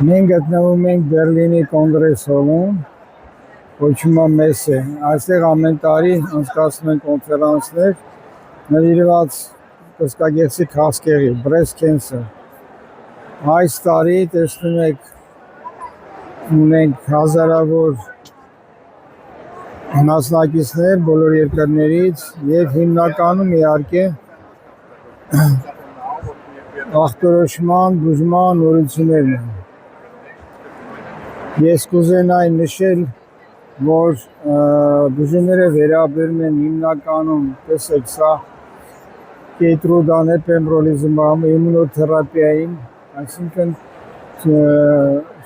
Մենք գտնվում ենք Բերլինի կոնգրես հոլում, կոչվում է Մեսե։ Այստեղ ամեն տարի անցկացնում են կոնֆերանսներ նվիրված կրծքագեղձի քաղցկեղի, breast cancer։ Այս տարի տեսնում եք ունենք հազարավոր մասնակիցներ բոլոր երկրներից եւ հիմնականում իհարկե ախտորոշման բուժման նորություններն են։ Ես կուզենայի նշել, որ բուժումները վերաբերում են հիմնականում, տեսեք, սա կեյտրոդան է, պեմբրոլիզումամ, իմունոթերապիային, այսինքն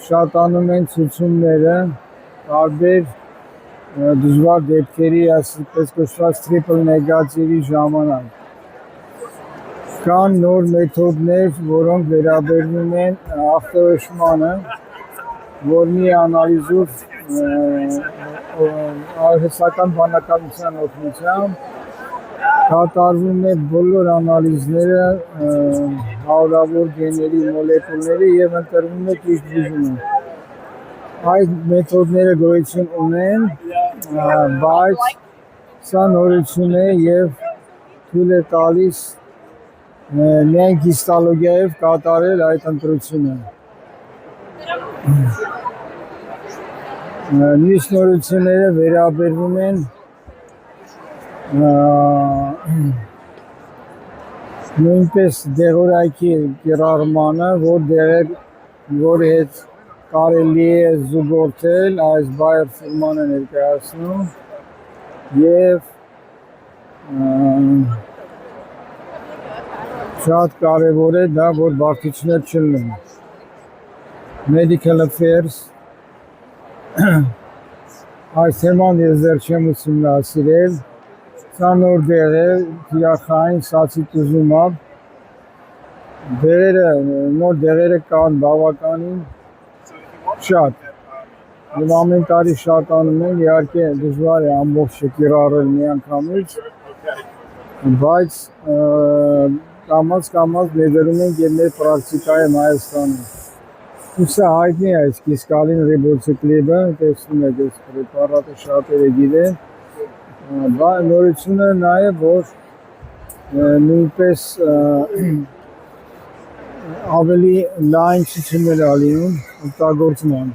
շատանում են ցուցումները տարբեր դժվար դեպքերի, այսպես կոչված triple նեգատիվի ժամանակ։ Կան նոր մեթոդներ, որոնք վերաբերվում են ախտորոշմանը, որ մի անալիզով արհեստական բանականության օգնությամբ կատարվում է բոլոր անալիզները հարյուրավոր գեների, մոլեկուլների եւ ընտրվում է ճիշտ բուժումը։ Այդ մեթոդները գոյություն ունեն, բայց սա նորություն է եւ թույլ է տալիս միայն հիստոլոգիայով կատարել այդ ընտրությունը։ Մյուս նորությունները վերաբերվում են նույնպես դեղորայքի կիրառմանը, որի հետ կարելի է զուգորդել այս բայեր ֆորմանը ներկայացնում եւ շատ կարևոր է դա, որ բարդություններ չլինեն։ Medical affairs այս թեման ես դեռ չեմ ուսումնասիրել, սա նոր դեղ է, թիրախային սացի տուզումով, նոր դեղերը կան բավականին շատ, և ամեն տարի շատանում են, իհարկե դժվար է ամբողջը կիրառել միանգամից, բայց կամաց ներդրում ենք և մեր պրակտիկայում Հայաստանում։ Սա հայտնի է այս կիսկալին ռիբոցիկլիբը, տեսնում եք այս պրեպարատը շատերը գիտեն, նորությունը նաև որ նույնպես ավելի լայն ցուցումներ ալինում օգտագործման։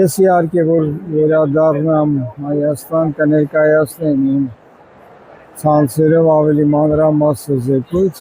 Ես իհարկե որ վերադառնամ Հայաստան կներկայացնեմ իմ ցանցերով ավելի մանրամասն զեկույց,